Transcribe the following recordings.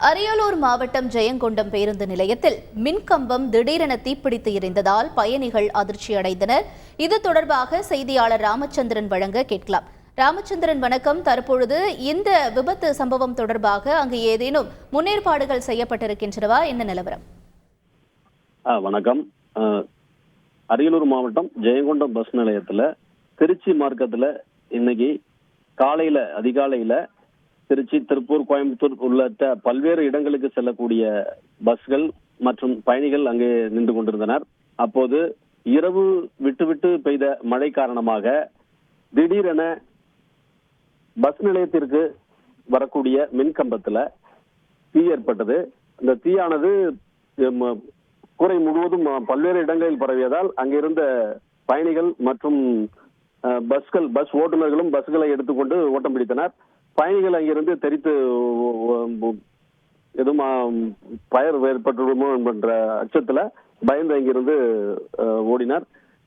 அரியலூர் மாவட்டம் ஜெயங்கொண்டம் பேருந்து நிலையத்தில் மின்கம்பம் திடீரென தீப்பிடித்து எரிந்ததால் பயணிகள் அதிர்ச்சியடைந்தனர். இது தொடர்பாக செய்தியாளர் ராமச்சந்திரன் வழங்க கேட்கலாம். ராமச்சந்திரன் வணக்கம். தற்பொழுது இந்த விபத்து சம்பவம் தொடர்பாக அங்கு ஏதேனும் முன்னேற்பாடுகள் செய்யப்பட்டிருக்கின்றனவா? என்ன நிலவரம்? வணக்கம். அரியலூர் மாவட்டம் ஜெயங்கொண்டம் பஸ் நிலையத்துல திருச்சி மார்க்கத்துல இன்னைக்கு அதிகாலையில திருச்சி, திருப்பூர், கோயம்புத்தூர் உள்ளிட்ட பல்வேறு இடங்களுக்கு செல்லக்கூடிய பஸ்கள் மற்றும் பயணிகள் அங்கே நின்று கொண்டிருந்தனர். அப்போது இரவு விட்டு பெய்த மழை காரணமாக திடீரென பஸ் நிலையத்திற்கு வரக்கூடிய மின்கம்பத்துல தீ ஏற்பட்டது. இந்த தீயானது கூரை முழுவதும் பல்வேறு இடங்களில் பரவியதால் அங்கிருந்த பயணிகள் மற்றும் பஸ் ஓட்டுநர்களும் பஸ்களை எடுத்துக்கொண்டு ஓட்டம் பிடித்தனர். பயணிகள் அங்கிருந்து தெரித்து எதுவும் பயர் ஏற்பட்டுவிடுமோ என்ற அச்சத்துல பயந்து அங்கிருந்து ஓடினார்.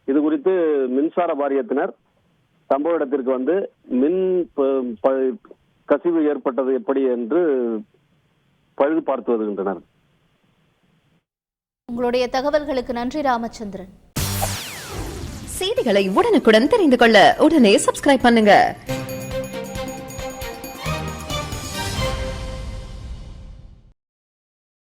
இது குறித்து மின்சார வாரியத்தினர் சம்பவ இடத்திற்கு வந்து மின் கசிவு ஏற்பட்டது எப்படி என்று பழுது பார்த்து வருகின்றனர். உங்களுடைய தகவல்களுக்கு நன்றி ராமச்சந்திரன். செய்திகளை உடனுக்குடன் தெரிந்து கொள்ள உடனே சப்ஸ்கிரைப் பண்ணுங்க.